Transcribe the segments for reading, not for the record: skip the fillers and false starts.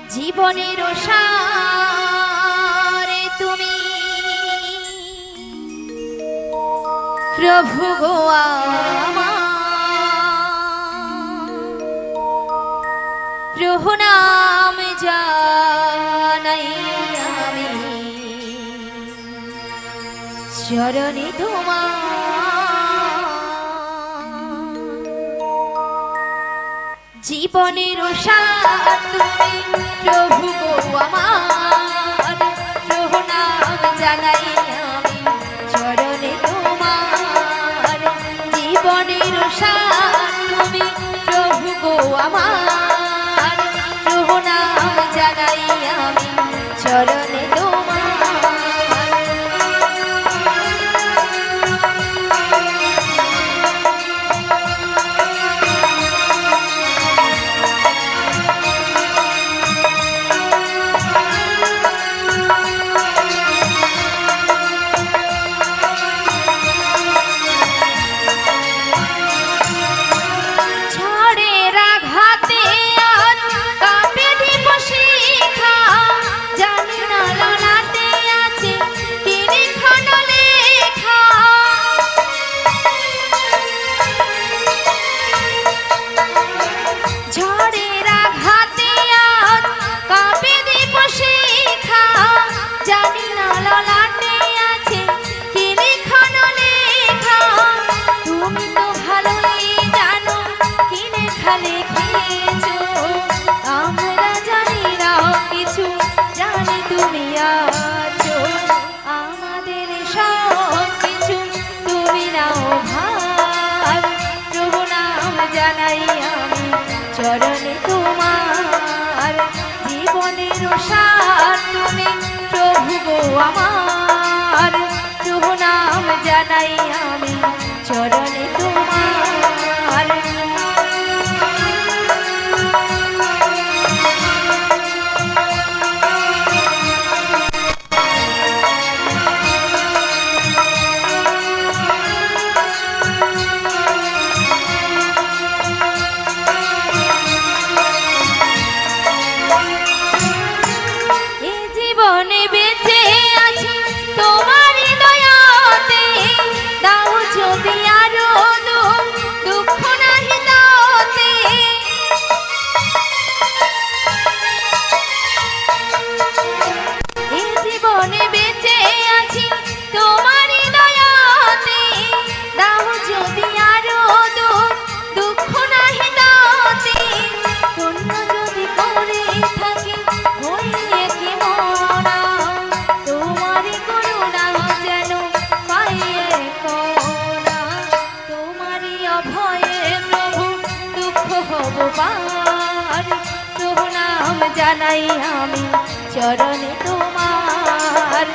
জীবনের সারে তুমি প্রভু গো আমার প্রণাম জানাই আমি চরণে তোমার জীবনের সার তুমি প্রভু গো আমার প্রণাম জানাই আমি চরণে তোমার জীবনের সার তুমি প্রভু গো আমার প্রণাম জানাই আমি চরণে তোমার আমরা জানি না কিছু জানি তুমি আছো আমাদের সব কিছু তুমি নাও ভার প্রভু নাম জানাই আমি চরণে তোমার জীবনের সার তুমি প্রভু গো আমার প্রভু নাম জানাই আমি চরণে তোমার জানাই আমি চরণে তোমার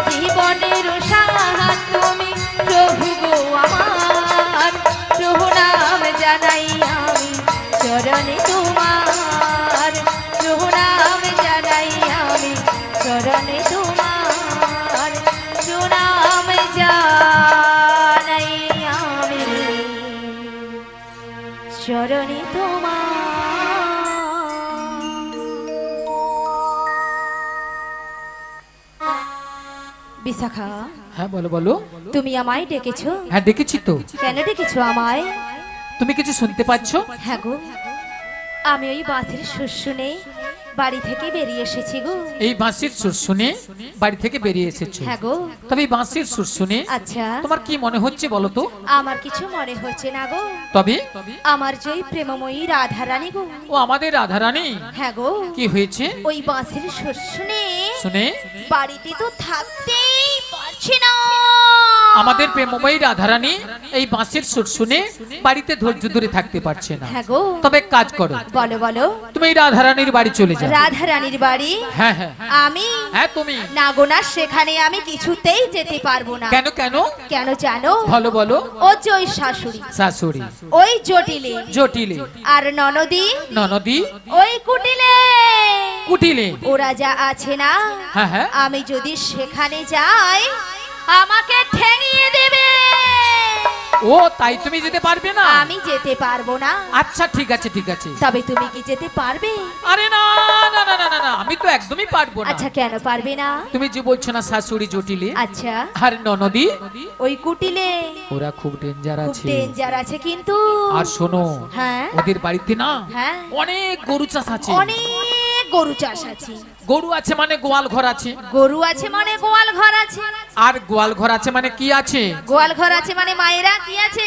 জীবনের সাহায্য তুমি প্রভু গো আমার প্রভু নাম জানাই আমি চরণে তোমার প্রভু নাম জানাই আমি চরণে তোমার প্রণাম জানাই আমি চরণে তোমার বিশাখা হ্যাঁ বলো বলো তুমি আমায় ডেকেছো হ্যাঁ ডেকেছি তো কেন ডেকেছো আমায় তুমি কিছু শুনতে পাচ্ছো হ্যাঁ গো আমি ওই বাঁশির সুর শুনে বাড়ি থেকে বেরিয়ে এসেছি গো এই বাঁশির সুর শুনে বাড়ি থেকে বেরিয়ে এসেছো হ্যাঁ গো তবে এই বাঁশির সুর শুনে আচ্ছা তোমার কি মনে হচ্ছে বলো তো আমার কিছু মনে হচ্ছে না গো তবে আমার যে প্রেমময়ী রাধারানী গো ও আমাদের রাধারানী হ্যাঁ গো কি হয়েছে ওই বাঁশির সুর শুনে শুনে বাড়িতে তো থাকতেই পারছি না আমাদের প্রেমময়ী রাধারানী এই বাঁশির সুর শুনে বাড়িতে ধৈর্য ধরে থাকতে পারছে না হ্যাঁ গো তবে এক কাজ করো বলো বলো তুমি এই রাধারানীর বাড়ি চলে যাও রাধারানীর বাড়ি হ্যাঁ হ্যাঁ আমি হ্যাঁ তুমি না গো না সেখানে আমি কিছুতেই যেতে পারবো না কেন কেন কেন জানো বলো বলো ও যে ওই শাশুড়ি শাশুড়ি ওই জটিলে জটিলে আর ননদি ননদি ওই কুটিলে কুটিলে ওরা যা আছে না হ্যাঁ হ্যাঁ আমি যদি সেখানে যাই আমাকে ঠেঙিয়ে দেবে ও তাই তুমি যেতে পারবে না আমি যেতে পারবো না আচ্ছা ঠিক আছে তবে তুমি কি যেতে পারবে আরে না না না না না আমি তো একদমই পারবো না। আচ্ছা কেন পারবে না? তুমি যে বলছো না শাশুড়ি জটিলে, আচ্ছা আর ননদি ওই কুটিলে ওরা খুব ডেঞ্জার খুব আছে। ডেঞ্জার আছে কিন্তু। আর শোনো, হ্যাঁ ওদের বাড়িতে না হ্যাঁ অনেক গরু চাষ আছে। অনেক গরু চাষ আছে। গরু আছে মানে গোয়াল ঘর আছে। গরু আছে মানে গোয়াল ঘর আছে। আর গোয়াল ঘর আছে মানে কি আছে? গোয়াল ঘর আছে মানে মায়েরা কি আছে?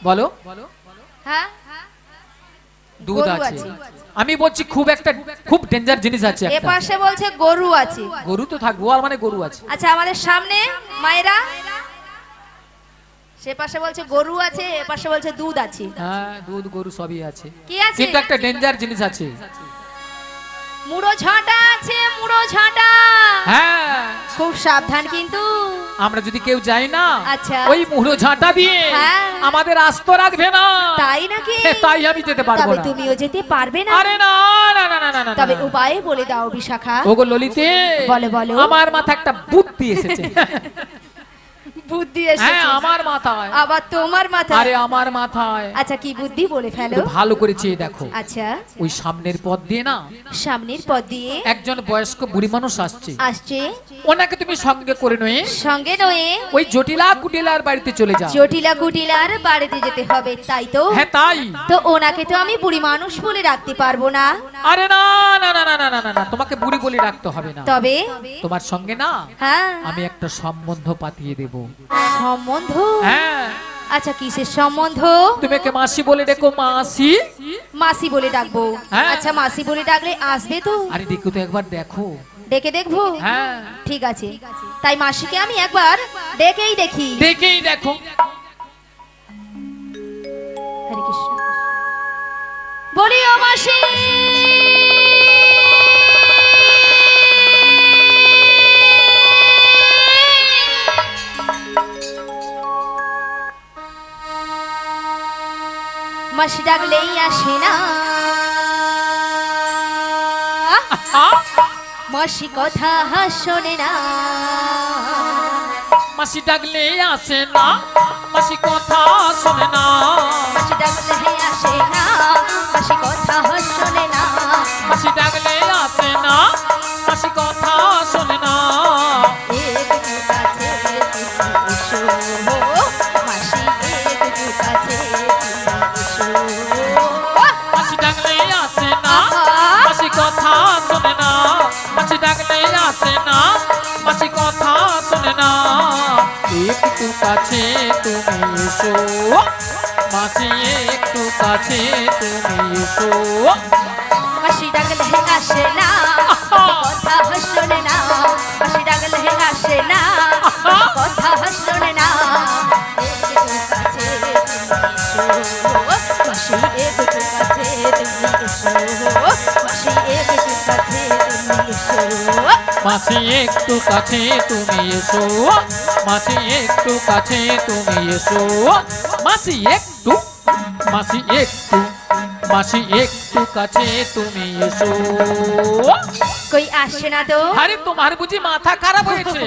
বলো। হ্যাঁ দুধ গরু আছে। আছে। আমি বলছি খুব ডেঞ্জার জিনিস আছে এ একটা। পাশে বলছে গরু আছে। গরু তো থাক, গোয়াল মানে গরু আছে। আচ্ছা আমাদের সামনে মায়েরা, সে পাশে বলছে গরু আছে, এ পাশে বলছে দুধ আছে। হ্যাঁ দুধ গরু সবই আছে, কি আছে? কিন্তু একটা ডেঞ্জার জিনিস আছে। মুড়ো ঝাঁটা আছে, মুড়ো ঝাঁটা। হ্যাঁ খুব সাবধান কিন্তু। আমরা যদি কেউ যাই না, আচ্ছা। ওই মুড়ো ঝাঁটা দিয়ে হ্যাঁ। আমাদের আস্ত রাখবে না। তাই নাকি? তাই আমি যেতে পারবো তবে না। তুমিও যেতে পারবে না? আরে না না না না না না। তবে উপায় বলে দাও বিশাখা। ওগো ললিতে, বলো বলো। আমার মাথা একটা বুদ্ধি এসেছে। বুদ্ধি হ্যাঁ এসেছে আমার মাথায়। আবার তোমার মাথায়? আরে আমার মাথায়। আচ্ছা কি বুদ্ধি বলে ফেলো। একটু ভালো করে চেয়ে দেখো। আচ্ছা ওই সামনের পথ দিয়ে না সামনের পথ দিয়ে একজন বয়স্ক বুড়ি মানুষ আসছে। আসছে, ওনাকে তুমি সঙ্গে করে নয়ে সঙ্গে নয়ে ওই জটিলা কুটিলার বাড়িতে চলে যাও। জটিলা কুটিলার বাড়িতে যেতে হবে, তাই তো? হ্যাঁ তাই। তো ওনাকে তো আমি বুড়ি মানুষ বলে রাখতে পারবো না। আরে না না না না না না না না, তোমাকে বুড়ি বলে রাখতে হবে না। তবে তোমার সঙ্গে না হ্যাঁ আমি একটা সম্বন্ধ পাতিয়ে দেব। সম্বন্ধ? হ্যাঁ আচ্ছা কিসের সম্বন্ধ? তুমি কে মাসি বলে ডেকো, মাসি। মাসি বলে ডাকবো? হ্যাঁ। আচ্ছা মাসি বলে ডাকলে আসবে তো? আরে দেখো তো একবার দেখো। ডেকে দেখবো? হ্যাঁ ঠিক আছে, তাই মাসিকে আমি একবার ডেকেই দেখি। দেখেই দেখো। হরে কৃষ্ণ। বলি ও মাসি, মাসি ডাকলেই আসে না, মাসি কথা শোনে না। মাসি ডাকলে আসে না, মাসি কথা শোনে না। মাসি ডাকলে আসে না, মাসি কথা শোনে না। মাসি ডাকলে আসে না, মাসি কথা শোনে না। একটু কাছে তুমি এসো, মাসি একটু কাছে তুমি এসো। মাসি ডাকলে আসে না, মাসি কথা শোনে না। মাসি ডাকলে আসে না, মাসি কথা শোনে না। একটু কাছে তুমি এসো, মাসি একটু কাছে তুমি এসো। মাসি ডাকলে আসে না, কথা শোনে না। মাসি ডাকলে আসে না, কথা শোনে না। একটু কাছে তুমি এসো, মাসি একটু কাছে তুমি এসো। মাসি একটু কাছে তুমি এসো, মাসি একটু কাছে তুমি এসো। মাসি একটু, মাসি একটু কাছে তুমি এসো। কই আসে না তো? আরে তোমার বুঝি মাথা খারাপ হয়েছে?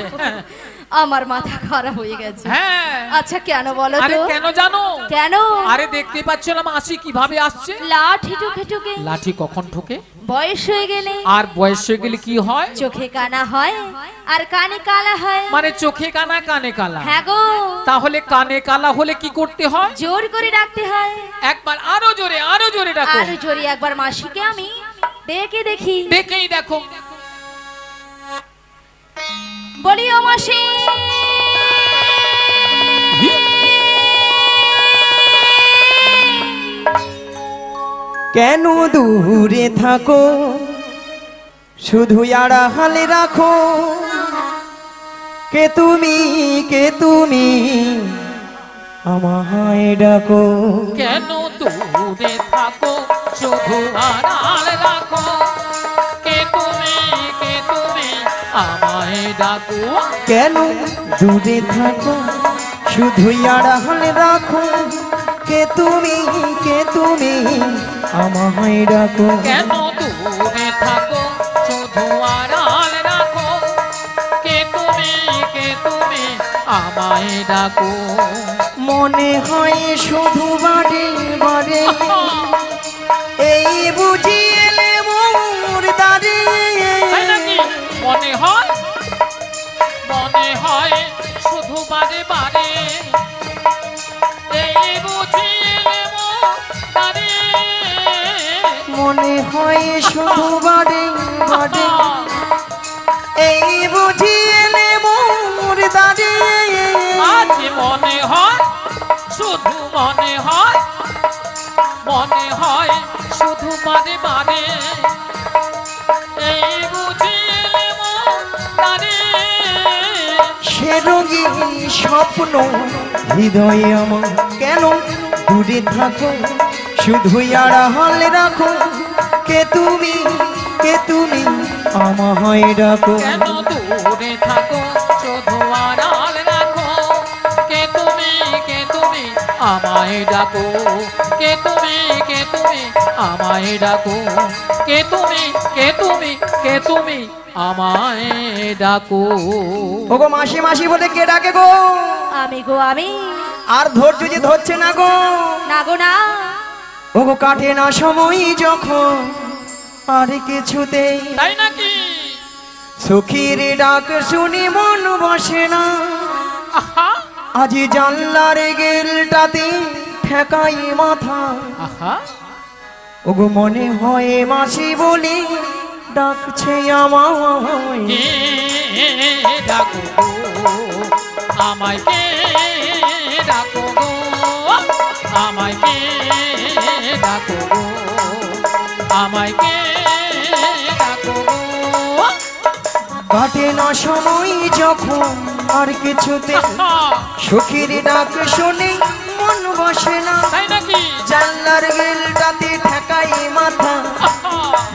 আমার মাথা খারাপ হয়ে গেছে। হ্যাঁ আচ্ছা কেন বলো আরে তো? কেন জানো? কেন? আরে দেখতে পাচ্ছ না মাসি কিভাবে আসছে? লাঠি ঠুকে ঠুকে। লাঠি কখন ঠোকে? বয়স হয়ে গেলে। আর বয়স হয়ে গেলে কি হয়? চোখে কানা হয় আর কানে কালা হয়। মানে চোখে কানা কানে কালা। হ্যাঁ গো। তাহলে কানে কালা হলে কি করতে হয়? জোর করে ডাকতে হয়। একবার আরো জোরে ডাকো। আর জোরে একবার মাসিকে আমি ডেকে দেখি। দেখেই দেখো। বলি ও মাসি, কেন দূরে থাকো, শুধু আড়ালে রাখো। কে তুমি আমায় ডাকো। কেন দূরে থাকো, শুধু আড়াল রাখো। কে তুমি আমায় ডাকো। কেন দূরে থাকো, শুধু আড়ালে রাখো। কে তুমি আমায় ডাকো। কেন দূরে থাকো, শুধু আড়াল রাখো। কে তুমি আমায় ডাকো। মনে হয় শুধু বারে বারে এই বুঝি এলে মোর দ্বারে। মনে হয় শুধু বারে বারে এই বুঝিয়ে তারে মনে হয় শুধু বারে বারে এই বুঝিয়ে নেব মোর দাঁড়ে আজ মনে হয় শুধু মনে হয় শুধু বারে বারে এই বুঝিয়ে নেব তারে সে রঙিন স্বপ্ন হৃদয়ে আমার কেন দূরে থাকো শুধুই আড়াল রাখো কে তুমি আমায় ডাকো কেন দূরে থাকো শুধু আড়াল রাখো কে তুমি আমায় ডাকো কে তুমি আমায় ডাকো কে তুমি আমায় ডাকো ওগো মাসি মাসি বলে কে ডাকে গো আমি গো আমি আর ধৈর্য যে ধরছে না গো না গো না ওগো কাটে না সময় যখন আর কিছুতেই তাই নাকি সখীর ডাক শুনি মন বসে না আহা আজি জানলার গেলটাতে ঠেকাই মাথা আহা ওগো মনে হয় মাসি বলে ডাকছে আমায় কে ডাকো গো আমায় কে ডাকো গো আমায় কে ডাকো গো আমায় কে ডাকো গো কাটে না সময় যখন আর কিছুতে সখীর ডাক শুনে মন বসে না তাই নাকি জানলার গেলটাতে ঠেকাই মাথা আহা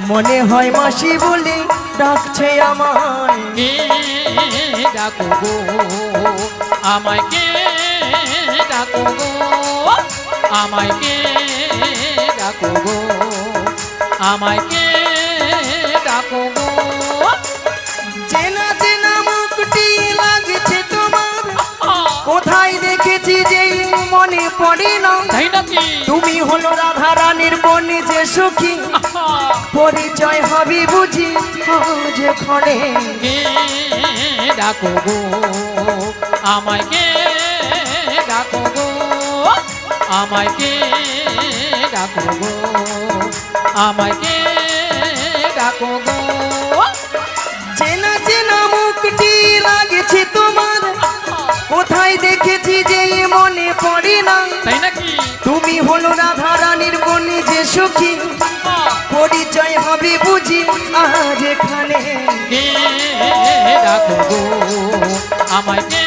মনে হয় মাসি বলে ডাকছে আমায় কে ডাকো গো আমায় কে ডাকো গো আমায় কে ডাকো গো আমায় কে ডাকো গো চেনা চেনা মুখটি লাগছে তোমার কোথায় দেখেছি যে মনে পড়ে না তাই নাকি তুমি হলো রাধা রানীর বনে যে সখী আহা পরিচয় হবে বুঝি আজ ক্ষণে কে ডাকো গো আমায় কে ডাকো গো আমায় কে ডাকো গো আমায় কে ডাকো গো চেনা চেনা মুখটি লাগছে তোমার কোথায় দেখেছি যে মনে পড়ে না তাই নাকি তুমি হলো রাধা রানীর বনে যে সখী পরিচয় হবে বুঝি আজ এখানে কে ডাকো গো আমায় কে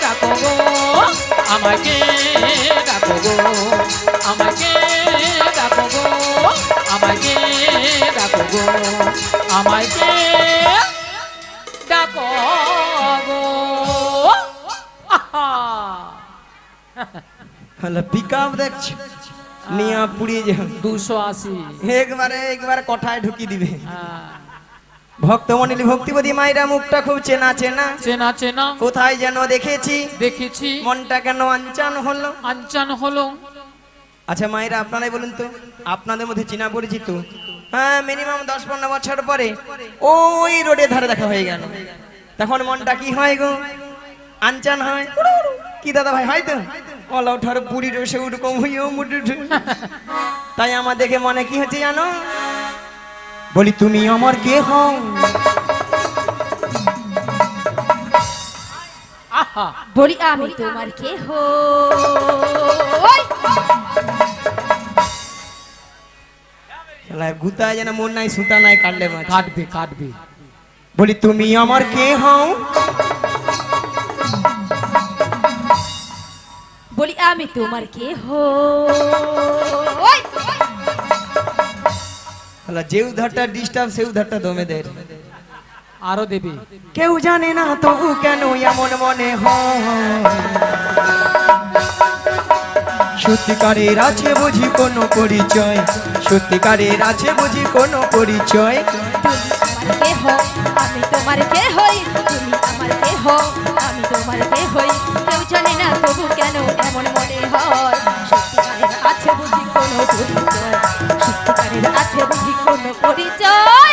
ডাকো গো আমায় কে ডাকো গো আমায় কে ডাকো গো আমায় কে ডাকো গো আমায় কে ডাকো গো আহা হলো পিকআপ দেখছো নিয়া পুড়িয়ে যাও 280 একবারে কোঠায় ঢুকি দিবে ভক্তমণ্ডলী ভক্তিপতি মায়েরা মুখটা খুব চেনা চেনা চেনা চেনা কোথায় যেন দেখেছি দেখেছি মনটা কেন আনচান হলো আনচান হলো আচ্ছা মায়েরা আপনারাই বলুন তো আপনাদের মধ্যে চেনা পরিচিত হ্যাঁ মিনিমাম 10-15 বছর পরে ওই রোডের ধারে দেখা হয়ে গেল তখন মনটা কি হয় গো আনচান হয় কি দাদা ভাই হয় তো ওলা ওঠার বুড়ি রসে উঠকম হইও মুটু তাই আমার দেখে মনে কি হচ্ছে জানো বলি তুমি আমার কে হও আহা বলি আমি তোমার কে হো গুতায় যেন মন নাই সুতা নাই কাটলে মাছ কাটবে কাটবে বলি তুমি আমার কে হও বলি আমি তোমার কে হো যে উধারটা ডিস্টার্ব সে উধারটা দমে দেয় আরো দেবে কেউ জানে না তবু কেন এমন মনে হয় সত্যিকারের আছে বুঝি কোনো পরিচয় সত্যিকারের আছে বুঝি কোনো পরিচয় তুমি আমার কে হো আমি তোমার কে হই তুমি আমার কে হো আমি তোমার কে হই কেউ জানে না তবু কেন এমন মনে হয় সত্যিকারের আছে বুঝি কোনো পরিচয় সত্যিকারের আছে বুঝি কোনো পরিচয়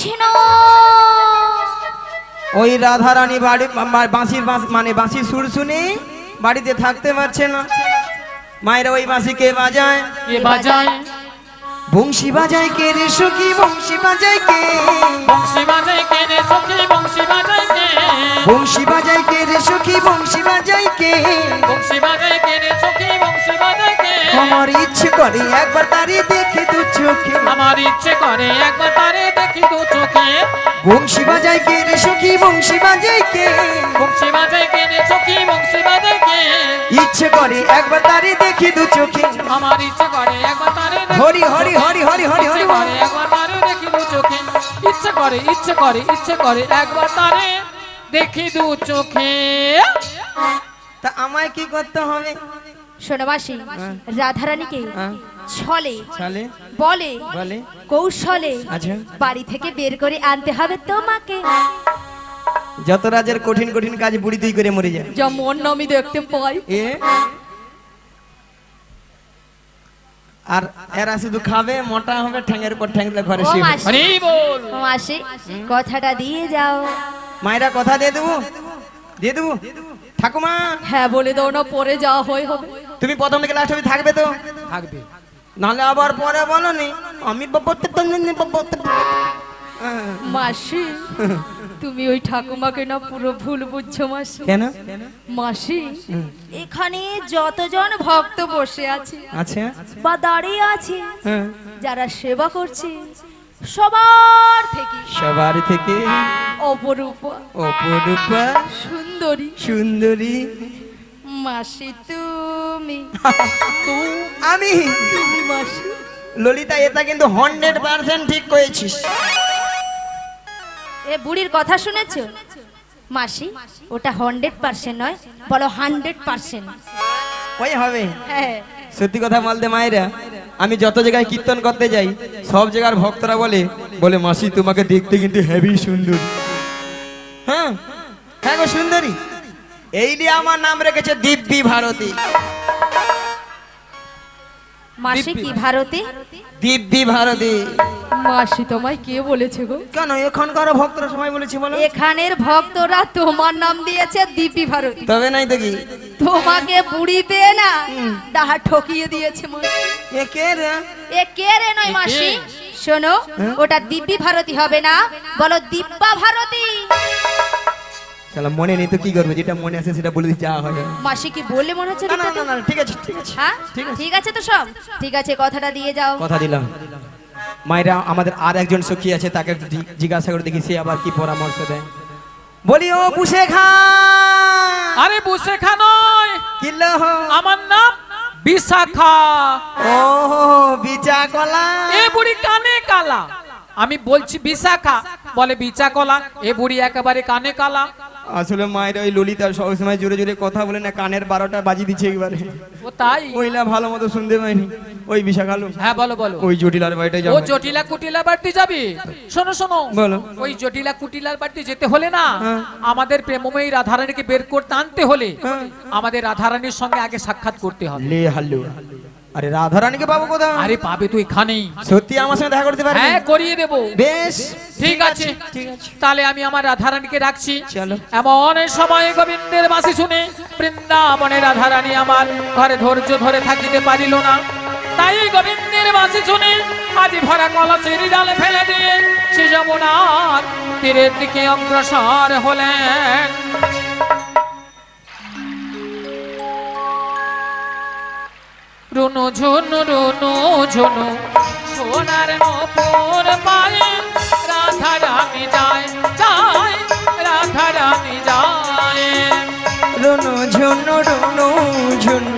কৃষ্ণ। ওই রাধারানী বাড়ি মানে বাঁশির সুর শুনে বাড়িতে থাকতে পারছে না। মায়েরা ওই বাঁশি কে বাজায়? কে বাজায়? বংশী বাজায় কে রে সখী, বংশী বাজায় কে? বংশী বাজায় কে রে সখী, বংশী বাজায় কে? বংশী বাজায় কে রে সখী, বংশী বাজায় কে? বংশী বাজায় কে রে সখী, বংশী বাজায় কে? আমার ইচ্ছে করে একবার তারে দেখে দু চোখে, আমার ইচ্ছে করে একবার তারে দেখি দু চোখে। বংশী বাজায় কে রে সখী, বংশী বাজায় কে? বংশী বাজায় কে রে সখী, বংশী বাজায় কে? ইচ্ছে করে একবার তারে দেখে দু চোখে। আমার ইচ্ছে করে একবার তারে দেখি হরি হরি হরি হরি হরি হরি ইচ্ছে করে একবার তারে দেখি দু চোখে। ইচ্ছে করে ইচ্ছে করে ইচ্ছে করে একবার তারে দেখি দু চোখে। তা আমায় কি করতে হবে? শোনো মাসি, রাধারানীকে ছলে চলে বলে বলে কৌশলে আচ্ছা বাড়ি থেকে বের করে আনতে হবে তোমাকে। যত রাজের কঠিন কঠিন কাজ বুড়ি তুই করে মরে যায়। যেমন আমি দেখতে পাই। এ আর এরা শুধু খাবে, মোটা হবে, ঠ্যাঙের পর ঠ্যাং দিলে ঘরে ও শুয়ে মাসি, হরি বল। ও মাসি, কথাটা দিয়ে যাও। মায়েরা কথা দিয়ে দেবো, দিয়ে দেবো। ঠাকুমা হ্যাঁ বলে দাও না, পরে যাওয়া হয় হবে। তুমি প্রথম থেকে লাস্ট অবধি থাকবে তো? থাকবে। নাহলে আবার পরে বলো নি আমি মাসি, তুমি ওই ঠাকুমাকে না পুরো ভুল বুঝছো মাসি। কেন? মাসি, এখানে যতজন ভক্ত বসে আছে আচ্ছা বা দাঁড়িয়ে আছে, হ্যাঁ, যারা সেবা করছে, সবার থেকে সবার থেকে অপরূপা অপরূপা সুন্দরী সুন্দরী মাসি তুমি। আমি তুমি মাসি। ললিতা, এটা কিন্তু 100% ঠিক করেছিস। এ বুড়ির কথা শুনেছো মাসি? ওটা 100% নয়, বলো 100%। ওই হবে। হ্যাঁ, সত্যি কথা বলতে মায়েরা, আমি যত জায়গায় কীর্তন করতে যাই, সব জায়গার ভক্তরা বলে বলে মাসি তোমাকে দেখতে কিন্তু হেভি সুন্দরী। হ্যাঁ হ্যাঁ গো সুন্দরী। এই নিয়ে আমার নাম রেখেছে দিব্যি ভারতী। মাসি কি ভারতী? দিব্যি ভারতী। মাসি তোমায় কে বলেছে গো? কেন এখানকার ভক্তরা সবাই বলেছে বলো? এখানের ভক্তরা তোমার নাম দিয়েছে দিব্যি ভারতী। তবে নাই তো কি? তোমাকে বুড়ি পেয়ে না ডাহা ঠকিয়ে দিয়েছে মাসি। এ কে রে? এ কে রে নয় মাসি, শোনো, ওটা দিব্যি ভারতী হবে না, বলো দিব্যা ভারতী। শালা মনে নেই তো কি করবে, যেটা মনে আছে সেটা বলে দিতে হয়। মাসি কি বললে মনে হচ্ছে? না না না না, ঠিক আছে ঠিক আছে। হ্যাঁ ঠিক আছে তো সব ঠিক আছে, কথাটা দিয়ে যাও। কথা দিলাম। মায়েরা, আমাদের আর একজন সখী আছে, তাকে একটু জিজ্ঞাসা করে দেখি সে আবার কি পরামর্শ দেয়। বলি ও বুসে খা। আরে বুসে খা নয়, কিলো আমার নাম বিশাখা। ও বিচা কলা। এ বুড়ি কানে কালা। আমি বলছি বিশাখা, বলে বিচা কলা। এ বুড়ি একেবারে কানে কালা। আসলে মায়ের ওই ললিতা সবসময় জোরে জোরে কথা বলে না, কানের 12টা বাজি দিচ্ছে একবারে। ও তাই? ওইলা ভালো মতো শুনতে পাইনি। ওই বিশাখালু, হ্যাঁ বলো বলো। ওই জটিলার বাড়িতে ও যাবো। জটিলা কুটিলা বাড়তে যাবি? শোনো শোনো, বলো। ওই জটিলা কুটিলার বাড়তে যেতে হলে না, হ্যাঁ। আমাদের প্রেমময়ী রাধারানীকে বের করতে আনতে হলে হ্যাঁ। আমাদের রাধারানীর সঙ্গে আগে সাক্ষাৎ করতে হবে। লে হাল্লু। আরে রাধারানীকে পাবো কোথায়? আরে পাবে তুই এখানেই। সত্যি আমার সঙ্গে দেখা করতে পারবি? হ্যাঁ করিয়ে দেবো। বেশ ঠিক আছে ঠিক আছে। তাহলে আমি আমার রাধারানীকে রাখছি। চলো। এমন সময় গোবিন্দের বাঁশি শুনে বৃন্দাবনে রাধারানী আমার ঘরে ধৈর্য ধরে থাকিতে পারিল না। তাই গোবিন্দের বাঁশি শুনে আজি ভরা কলসের জালে ফেলে দিয়ে সে যমুনার তীরের দিকে অগ্রসর হলেন। রুনু ঝুনু রুনু ঝুনু সোনার নূপুর পায়ে রাধারানী যায় যায় রাধারানী যায়। রুনু ঝুনু রুনু ঝুনু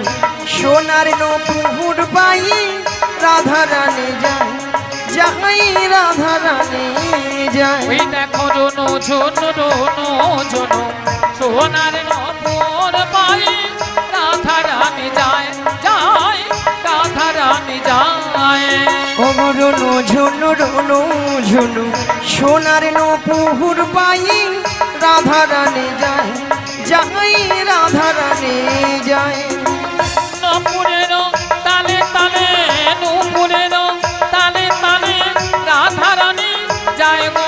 সোনার নূপুর পাই রাধারানী যায় যাই রাধারানী যায়। ওই দেখো রুনু ঝুনু রুনু ঝুনু সোনার নূপুর পায়ে রাধারানী যায় যায় রাধারানী যায়। ও রুনু ঝুনু রুনু ঝুনু সোনার নূপুর পাই রাধারানী যায় যাই রাধারানী যায়। নূপুরের তালে তালে নূপুরের তালে তালে রাধারানী যায় গো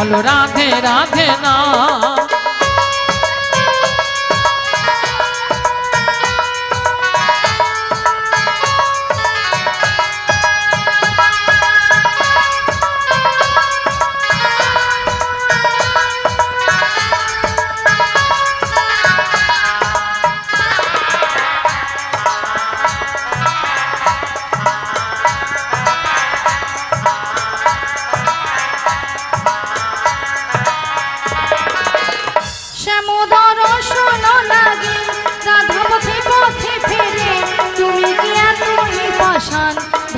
বলো রাধে রাধে না।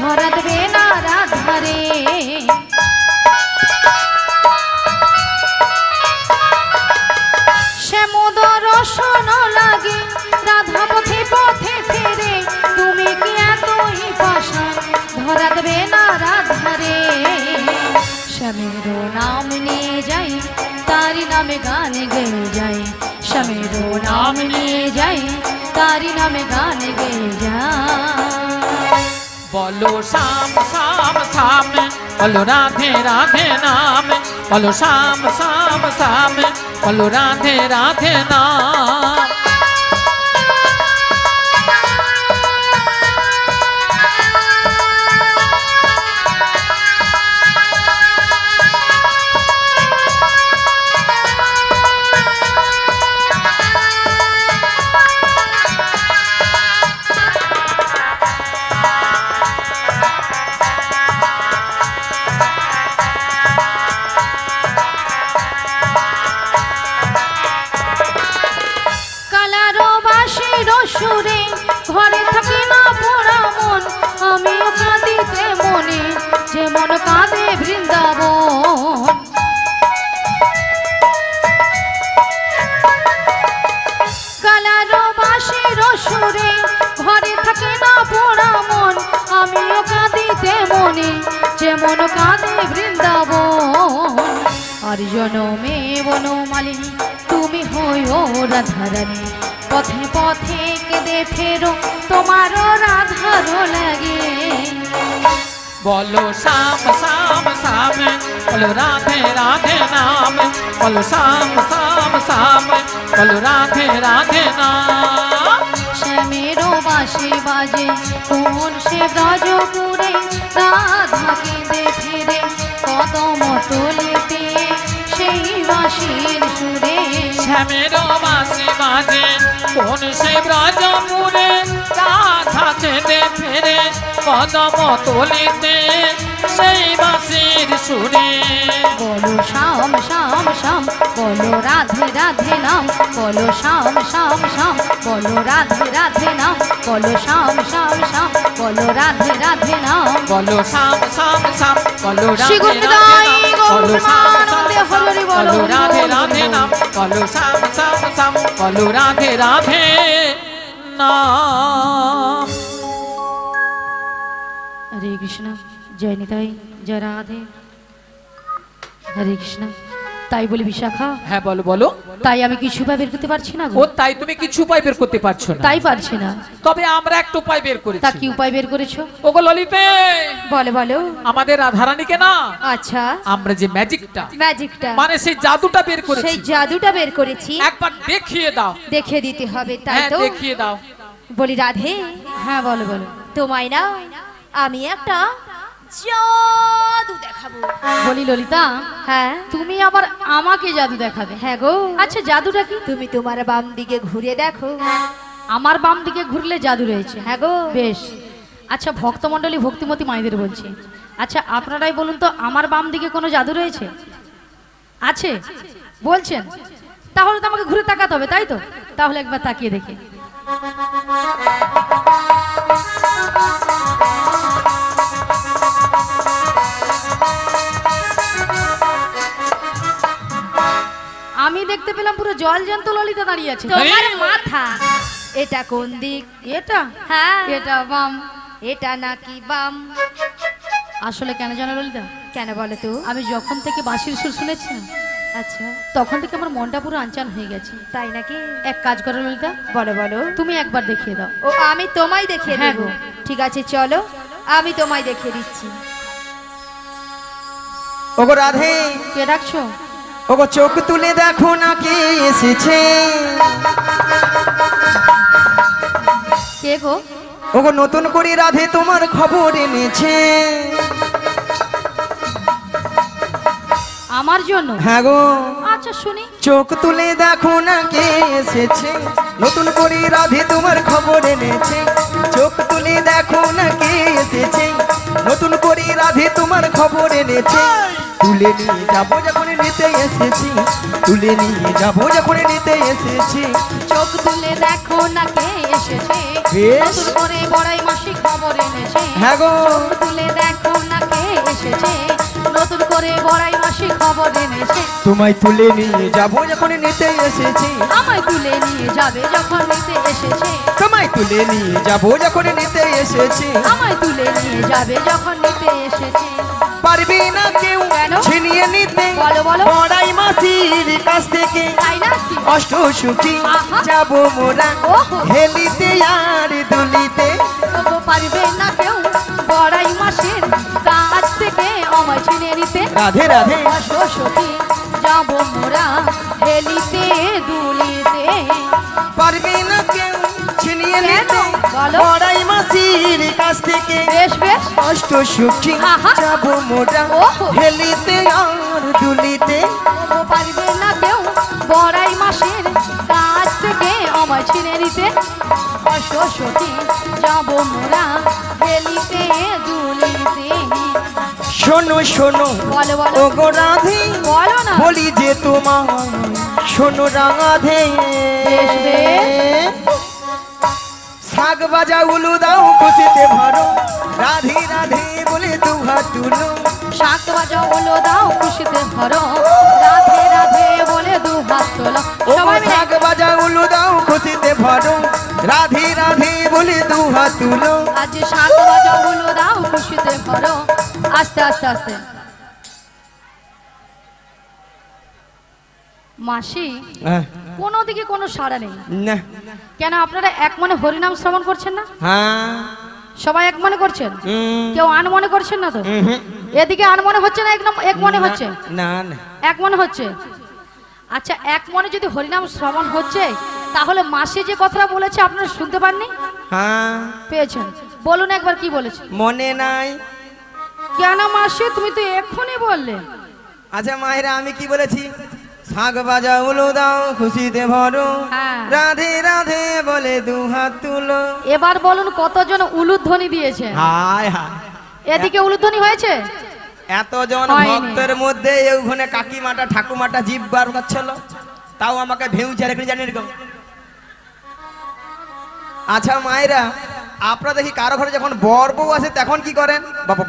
ধরা দেবে না রাধারে শ্যামোদর রসন লাগে রাধা পথে পথে ফেরে তুমি কি এতই পাষাণ ধরা দেবে না রাধারে শ্যামের নাম নিয়ে যাই তারি নামে গান গেয়ে যাই শ্যামের নাম নিয়ে যাই তারি নামে গান গেয়ে যাই বলো শ্যাম শ্যাম শ্যাম বলো রাধে রাধে নাম বলো শ্যাম শ্যাম শ্যাম বলো রাধে রাধে নাম। সুরে ঘরে থাকে না পোড়া মন আমিও কাঁদিতে মনে যেমন কাঁদে বৃন্দাবন কালারো বাঁশির সুরে ঘরে থাকে না পোড়া মন আমিও কাঁদিতে মনে যেমন কাঁদে বৃন্দাবন আর জনমে বনমালিনী তুমি হইও রাধারানী পথে পথে কেঁদে ফেরো তোমারও রাধারো লাগে বলো শ্যাম শ্যাম শ্যাম বলো রাধে রাধে নাম বলো শ্যাম শ্যাম শ্যাম বলো রাধে রাধে নাম। শ্যামেরও বাঁশি বাজে কোন সে ব্রজপুরে রাধা কেঁদে ফিরে কদম তলিতে সেই বাঁশির সুরে শ্যামেরও বাঁশি বাজে কোন সে ব্রজপুরে রাধা কেঁদে ফিরে কদম তলিতে সেই বাঁশির সুরে বলো শ্যাম শ্যাম শ্যাম বলো রাধে রাধে নাম বলো শ্যাম শ্যাম শ্যাম বলো রাধে রাধে নাম বলো শ্যাম শ্যাম শ্যাম বলো রাধে রাধে নাম বলো শ্যাম শ্যাম শ্যাম বলো শ্রী রাধে গোবিন্দাই বলো শ্যাম গৌরমানন্দে শ্যাম হরি বলো বলো রাধে রাধে নাম বলো শ্যাম শ্যাম শ্যাম বলো রাধে রাধে নাম। হরে কৃষ্ণ জয় নিতাই জয় রাধে হরে কৃষ্ণ তাই বলি বিশাখা হ্যাঁ বলো বলো। তাই আমি কিছু উপায় বের করতে পারছি না গো ও তাই তুমি কিছু উপায় বের করতে পারছো না? তাই পারছি না। তবে আমরা একটা উপায় বের তা করেছি। কি উপায় বের করেছো? ওগো ললিতে বলো বলো। আমাদের রাধারানীকে না আচ্ছা আমরা যে ম্যাজিকটা মানে সেই জাদুটা বের করেছি সেই জাদুটা বের করেছি একবার দেখিয়ে দাও। দেখিয়ে দিতে হবে তাই হ্যাঁ তো দেখিয়ে দাও। বলি রাধে হ্যাঁ বলো বলো তোমায় না আমি একটা জাদু দেখাবো। বলি ললিতা হ্যাঁ তুমি আবার আমাকে জাদু দেখাবে? হ্যাঁ গো। আচ্ছা জাদুটা কি? তুমি তোমার বাম দিকে ঘুরে দেখো। আমার বাম দিকে ঘুরলে জাদু রয়েছে? হ্যাঁ গো। বেশ আচ্ছা ভক্তমণ্ডলী ভক্তিমতী মায়েদের বলছি, আচ্ছা আপনারাই বলুন তো আমার বাম দিকে কোনো জাদু রয়েছে? আছে বলছেন? তাহলে তো আমাকে ঘুরে তাকাতে হবে তাই তো? তাহলে একবার তাকিয়ে দেখি। আমি দেখতে পেলাম পুরো জল জ্যান্ত ললিতা দাঁড়িয়ে আছে। তোমার মাথা এটা কোন দিক? এটা হ্যাঁ এটা বাম। এটা নাকি বাম? আসলে কেন জানো ললিতা? কেন বলো তো? আমি যখন থেকে বাঁশির সুর শুনেছি না, আচ্ছা তখন থেকে আমার মনটা পুরো আনচান হয়ে গেছে। তাই নাকি? এক কাজ করো ললিতা। বলো বলো। তুমি একবার দেখিয়ে দাও। ও আমি তোমায় দেখিয়ে দেব? ঠিক আছে চলো আমি তোমায় দেখিয়ে দিচ্ছি। ওগো রাধে, কে ডাকছো? ওগো চোখ তুলে দেখো না কে এসেছে। কে গো? ওগো নতুন করে রাধে তোমার খবর এনেছে। আমার জন্য? হ্যাঁ গো। আচ্ছা শুনি। চোখ তুলে দেখো না কে এসেছে, নতুন করে রাধে তোমার খবর এনেছে। চোখ তুলে দেখো না কে এসেছে, নতুন করে রাধে তোমার খবর এনেছে। তুলে নিয়ে যাবো যখন নিতে এসেছি, তুলে নিয়ে যাবো যখন নিতে এসেছি। চোখ তুলে দেখো না কে এসেছে, বেশ। নতুন করে বড়াই মাসি খবর এনেছে। হ্যাঁ গো। চোখ তুলে দেখো না কে এসেছে, নতুন করে বড়াই মাসি খবর এনেছে। তোমায় তুলে নিয়ে যাবো যখন নিতে এসেছি, আমায় তুলে নিয়ে যাবে যখন নিতে এসেছে। তোমায় তুলে নিয়ে যাবো যখন নিতে এসেছি। আমায় তুলে নিয়ে যাবে যখন নিতে এসেছে। পারবি না কেউ কেন? ছিনিয়ে নিতে বলো, বলো। বড়াই মাসির কাছ থেকে তাই না কি? অষ্ট সুখী আহা। যাবো মোরা ওহো। হেলিতে আর দুলিতে। তবু পারবে না কেউ বড়াই মাসের কাছ থেকে আমায় ছিনে নিতে। রাধে রাধে। সখী যাব মোরা হেলিতে দুলিতে। পারবি না কেউ ছিনিয়ে কেন? নিতে বলো। বড়াই মাসির কাছ থেকে বেশ বেশ। অষ্ট সুখী আহা। যাবো মোরা ওহো। হেলিতে আর দুলিতে। তবু পারবে না কেউ বড়াই মাসের কাছ থেকে আমায় ছিনে নিতে। সখী যাব মোরা হেলিতে দুলিতে। শোনো শোনো বলো, বলো। ও গো রাধে, বলো না। বলি যে তোমার শোনো রাধে। বেশ, বেশ। শাক বাজা উলু দাও খুশিতে ভরো, রাধে রাধে বলে দু হাত তুলো। শাক বাজা হলো দাও খুশিতে ভরো, রাধে রাধে বলে দু হাত তোলো। ও সবাই মিলে। শাক বাজা উলু দাও খুশিতে ভরো, রাধে রাধে বলে দু হাত তুলো। আজ শাক বাজা হলো দাও খুশিতে ভরো। আস্তে আস্তে আস্তে। মাসি, কোনো দিকে কোনো সাড়া নেই না। কেন? আপনারা এক মনে হরিনাম শ্রবণ করছেন না? হ্যাঁ। সবাই এক মনে করছেন? কেউ আন মনে করছেন না তো? এদিকে আন মনে হচ্ছে না, এক মনে হচ্ছে? না না। এক মনে হচ্ছে। আচ্ছা, এক মনে যদি হরিনাম শ্রবণ হচ্ছে, তাহলে মাসি যে কথাটা বলেছে আপনারা শুনতে পাননি? হ্যাঁ। পেয়েছেন? বলুন একবার কি বলেছে। মনে নাই। কেন মাসি, তুমি তো এক্ষুনি বললে। আচ্ছা মায়েরা, আমি কি বলেছি? শাক বাজা উলু দাও খুশিতে ভরো, হ্যাঁ। রাধে রাধে বলে দু হাত তুলো। এবার বলুন কতজন উলুধ্বনি দিয়েছে? হায় হায়। এদিকে উলুধ্বনি হয়েছে? এতজন হয়নি। ভক্তের মধ্যে ওখানে কাকিমাটা ঠাকুমাটা জিভ বার করছিল, তাও আমাকে ভেউচে রেখে জানি এরকম। আচ্ছা মায়েরা, আপনারা দেখি কারো ঘরে যখন বর বউ আসে তখন কি করেন? বাবা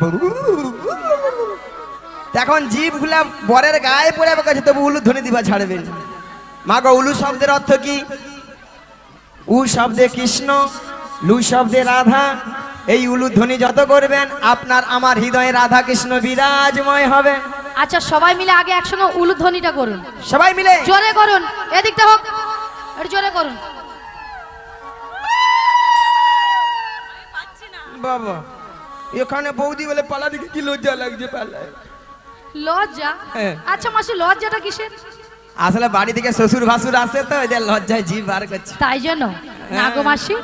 তখন জিভ গুলা বরের গায়ে পড়ে গেছে, তবু উলু ধ্বনি দিবা ছাড়বেন। মা গো, উলু শব্দের অর্থ কি? উ শব্দে কৃষ্ণ, লু শব্দে রাধা। এই উলু ধ্বনি যত করবেন, আপনার আমার হৃদয়ে রাধা কৃষ্ণ বিরাজময় হবে। আচ্ছা, সবাই মিলে আগে একসঙ্গে উলুধ্বনিটা করুন। সবাই মিলে জোরে করুন। এদিকটা হোক, একটু জোরে করুন। বাবা, এখানে বৌদি বলে পালা দিকে কি লজ্জা লাগছে পালায়। লজ্জা? হ্যাঁ। আচ্ছা মাসি, লজ্জাটা কিসের? আসলে বাড়ি থেকে শ্বশুর ভাসুর আসে তো, এদের লজ্জায় জিভ বার করছে। তাই জন্য না গো মাসি,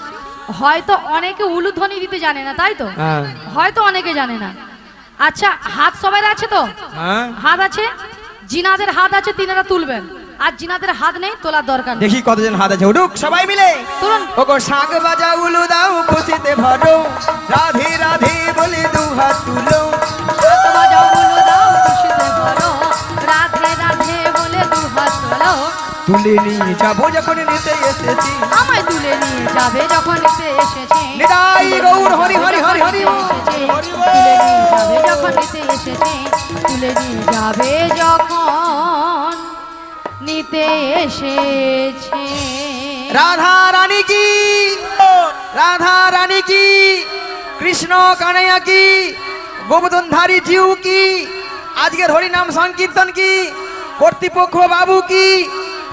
হয়তো অনেকে উলুধ্বনি দিতে জানে না, তাই তো? হ্যাঁ। হয়তো অনেকে জানে না। আচ্ছা, হাত সবাই আছে তো? হ্যাঁ। হাত আছে? জিনাদের হাত আছে, তিনারা তুলবেন। আর জিনাদের হাত নেই, তোলার দরকার নেই। দেখি কতজন হাত আছে, উঠুক সবাই মিলে। তুলুন। ওগো শাক বাজা উলু দাও খুশিতে ভরো, রাধে রাধে বলে দু হাত তুলো। শাক বাজাও উলু দাও খুশিতে ভরো, রাধে রাধে বলে দু হাত তোলো। তুলে নিয়ে যাবো যখন নিতে এসেছি, আমায় তুলে নিয়ে যাবে যখন নিতে এসেছে। নিতাই গৌর হরি হরি হরি হরি তুলে নিয়ে যাবে যখন নিতে এসেছে। তুলে নিয়ে যাবে যখন নিতে এসেছে। রাধা রানী কি, রাধা রানী কি, কৃষ্ণ কানাইয়া কি, গোবর্ধনধারী জিউ কি, আজকের হরিনাম সংকীর্তন কি, কর্তৃপক্ষ বাবু কি,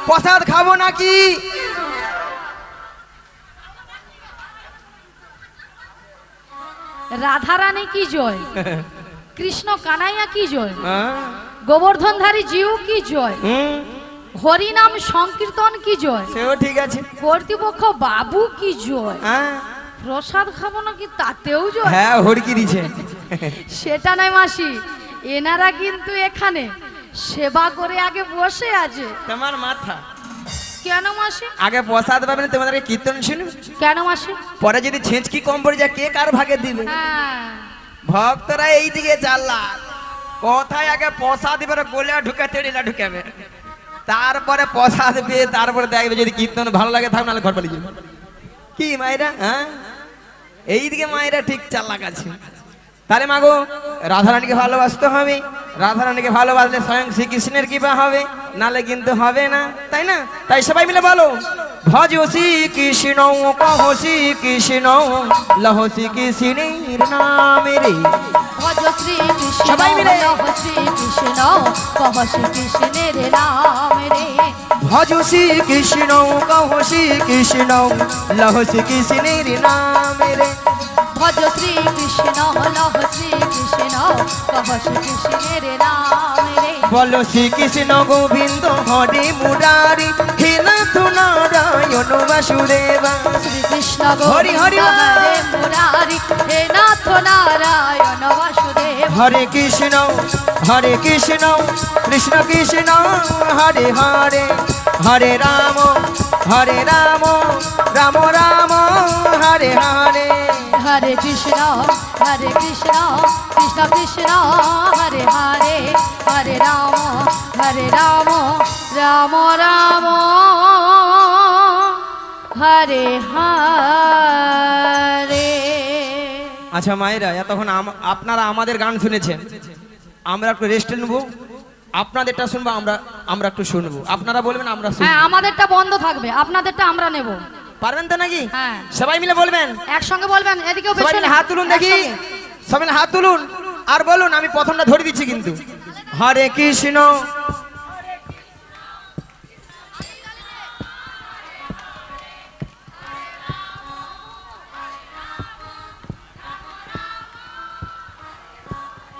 প্রসাদ খাবো নাকি? রাধারানী কি জয়। কৃষ্ণ কানাইয়া কি জয়, হ্যাঁ? গোবর্ধনধারী জিউ কি জয়, হুম, হরিনাম সংকীর্তন কি জয়, সেও ঠিক আছে। কর্তৃপক্ষ বাবু কি জয়, হ্যাঁ প্রসাদ খাবো নাকি তাতেও জয়। হ্যাঁ, হড়কি দিছে। সেটা নয় মাসি, এনারা কিন্তু এখানে সেবা করে আগে বসে আছে। তোমার মাথা কেন মাসি? আগে প্রসাদ পাবে না, তোমাদেরকে কীর্তন শুনবে, কেন মাসি? পরে যদি ছেঁচকি কম পড়ে যায় কে কার ভাগে দিবে? হ্যাঁ, ভক্তরা এই দিকে চাল্লা, কোথায় আগে প্রসাদ এবারে গোলে ঢুকে তেড়িলা ঢুকাবে, তারপরে প্রসাদ পেয়ে তারপরে দেখবে যদি কীর্তন ভালো লাগে থাক, নাহলে ঘর পালিয়ে যাবে। কি মায়েরা, হ্যাঁ এইদিকে মায়েরা ঠিক চাল্লাক আছে। তাহলে মাগো রাধারানীকে ভালোবাসতে হবে, রাধারানীকে ভালোবাসলে স্বয়ং শ্রীকৃষ্ণের কৃপা হবে, নালে কিন্তু হবে না, তাই না? তাই সবাই মিলে বলো, ভজ শ্রী কৃষ্ণ কহ শ্রী কৃষ্ণ লহ শ্রী কৃষ্ণের নামে রে। ভজ শ্রী কৃষ্ণ, সবাই মিলে। লহ শ্রী কৃষ্ণ, কহ শ্রী কৃষ্ণের নাম রে। ভজ শ্রী কৃষ্ণ কহ শ্রী কৃষ্ণ লহ শ্রী কৃষ্ণের নামে রে। ভজ শ্রী কৃষ্ণ, লহ শ্রী কৃষ্ণ, কহ শ্রী কৃষ্ণের নাম রে। বলো শ্রীকৃষ্ণ গোবিন্দ হরে মুরারি হে নাথ নারায়ণ বাসুদেবা। শ্রী কৃষ্ণ হরি হরি গোবিন্দ বল। হরে মুরারি হে নাথ নারায়ণ বাসুদেব। হরে কৃষ্ণ কৃষ্ণ কৃষ্ণ হরে হরে, হরে রাম রাম রাম হরে হরে। হরে কৃষ্ণ কৃষ্ণ কৃষ্ণ হরে হরে, হরে রাম রাম রাম হরে হরে। আচ্ছা মায়েরা, তখন আপনারা আমাদের গান শুনেছেন, আমরা একটু রেস্ট নেবো, আপনাদেরটা শুনবো, আমরা একটু শুনবো, আপনারা বলবেন আমরা শুনবো। হ্যাঁ, আমাদেরটা বন্ধ থাকবে, আপনাদেরটা আমরা নেব। পারবেন তো নাকি? হ্যাঁ, সবাই মিলে বলবেন, একসঙ্গে বলবেন। এদিকেও সবাই মিলে পেছনে হাত তুলুন দেখি, সবাই মিলে হাত তুলুন আর বলুন, আমি প্রথমটা ধরে দিচ্ছি কিন্তু। হরে কৃষ্ণ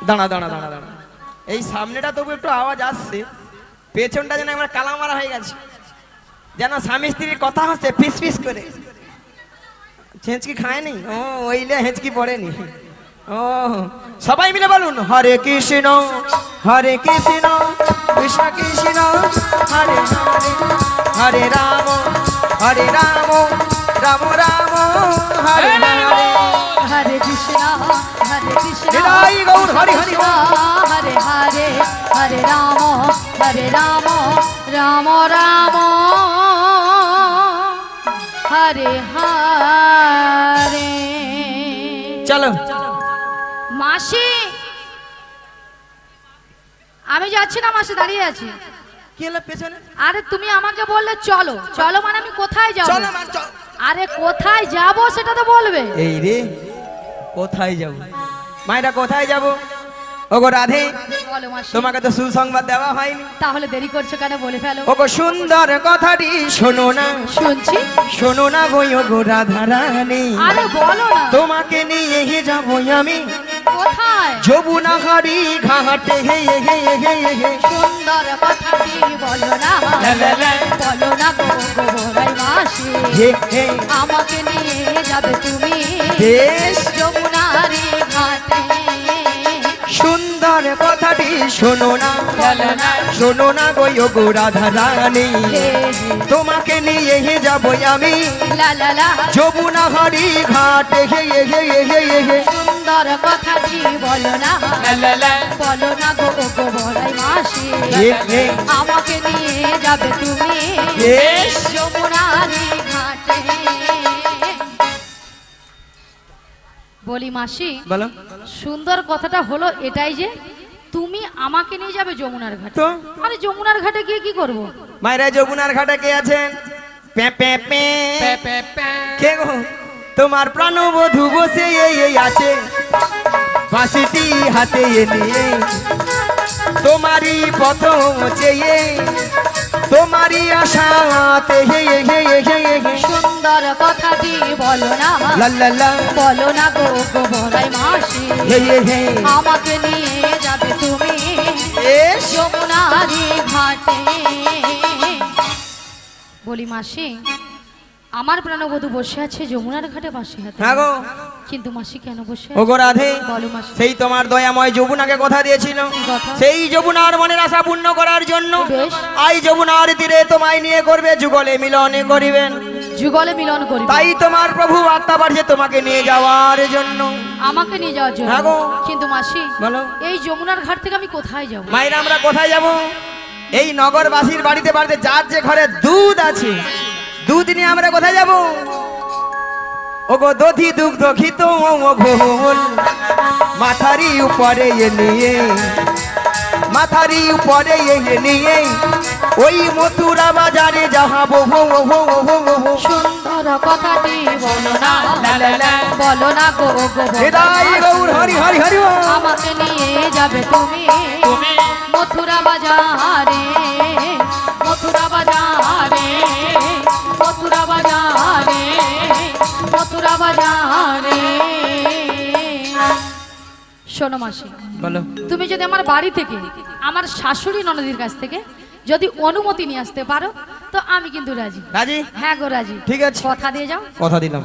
দাঁড়া দাঁড়া দাঁড়া দাঁড়া, এই সামনেটা তবু একটু আওয়াজ আসছে, পেছনটা যেন আমার কালা মারা হয়ে গেছে, যেন স্বামী স্ত্রীর কথা হচ্ছে ফিস ফিস করে। হেঁচকি খায়নি, ও ওইলে হেঁচকি পড়েনি। ও সবাই মিলে বলুন, হরে কৃষ্ণ কৃষ্ণ কৃষ্ণ হরে হরে, হরে রাম রাম রাম হরে হরে। হরে কৃষ্ণ হৃদয় গৌর হরি হরি বল। হরে হরে, হরে রাম রাম রাম হরে হরে। চলো মাসি, আমি যাচ্ছি না মাসি, দাঁড়িয়ে আছি। কি হলো পেছনে? আরে তুমি আমাকে বললে চলো চলো, মানে আমি কোথায় যাব? চলো মা, চল। আরে কোথায় যাব সেটা তো বলবে। এই রে, কোথায় যাব মায়েরা, কোথায় যাব? ওগো রাধে, বলো মাসি। তোমাকে তো সুসংবাদ দেওয়া হয়নি, তাহলে দেরি করছো কেন, বলে ফেলো। ওগো সুন্দর কথাটি শোনো না, শুনছি। শোনো না গো ওগো রাধা রানী, আরে বলো না। তোমাকে নিয়ে যাবো আমি কোথায়? যমুনা হারি ঘাটে, হে হে হে হে। সুন্দর কথাটি বলো না, লা লা লা। বলো না গো গোবরাই মাসি, হে হে আমাকে নিয়ে যাবে তুমি দেশ যমুনারি ঘাটে। সুন্দর কথাটি শোনো না, বলো না। শোনো না গো ওগো রাধা রানী, হে তোমাকে নিয়ে যাবো আমি লা লা লা। যমুনা হারি ঘাটে, হে হে হে হে। সুন্দর কথাটি বলো না, বলো না গো গোবরাই মাসি, হে হে আমাকে নিয়ে যাবে তুমি দেশ যমুনারি ঘাটে। বলি মাসি, বলো সুন্দর কথাটা হলো এটাই যে তুমি আমাকে নিয়ে যাবে যমুনার ঘাটে। তো আরে যমুনার ঘাটে গিয়ে কি করব? মায়েরা, যমুনার ঘাটে কে আছেন? পে পে পে পে পে পে। কে গো? তোমার প্রাণবধূ বসে এই আছে, বাঁশিটি হাতে নিয়ে, তোমারই পথ চেয়ে তোমারই আশাতে হে হে হে হে হে সুন্দর কথাটি বলো না লা লা লা বলো না গো গো বড়াই মাসি হে হে হে আমাকে নিয়ে যাবে তুমি এস যমুনারি ঘাটে। বলি মাসি আমার প্রাণবধূ বসে আছে যমুনার ঘাটে বাসি হাতে, হ্যাঁ গো কিন্তু মাসি কেন বসে ও গো রাধে, বলো মাসি। সেই তোমার দয়াময় যমুনাকে কথা দিয়েছিল, কথা? সেই যমুনার মনের আশা পূর্ণ করার জন্য বেশ। আই যমুনার তীরে তোমায় নিয়ে করবে যুগলে মিলনে করিবেন, যুগলে মিলন করি, তাই তোমার প্রভু আত্মা বাড়ছে তোমাকে নিয়ে যাওয়ার জন্য। আমাকে নিয়ে যাওয়ার জন্য। হ্যাঁ গো। কিন্তু মাসি বলো এই যমুনার ঘাট থেকে আমি কোথায় যাব? মায়েরা আমরা কোথায় যাব? এই নগরবাসীর বাড়িতে বাড়িতে যার যে ঘরে দুধ আছে, দুধ নিয়ে আমরা কোথায় যাব? ওগো দধি দুগ্ধ ঘিত ঘোল মাথারি উপরে এ নিয়ে, মাথারি উপরে এ নিয়ে ওই মথুরা বাজারে যাহাবো হো হো হো হো। সুন্দর কথাটি বলো না লা লা লা বলো না গো গো হৃদয় গৌর হরি হরি হরি বল। আমাকে নিয়ে যাবে তুমি তুমি মথুরা বাজারে, মথুরা বাজারে, মথুরা বাজারে, মথুরা বাজারে। শোনো মাসি, বলো তুমি যদি আমার বাড়ি থেকে আমার শাশুড়ি ননদির কাছ থেকে যদি অনুমতি নিয়ে আসতে পারো তো আমি কিন্তু রাজি। রাজি? হ্যাঁ গো রাজি। ঠিক আছে। কথা দিয়ে যাও। কথা দিলাম।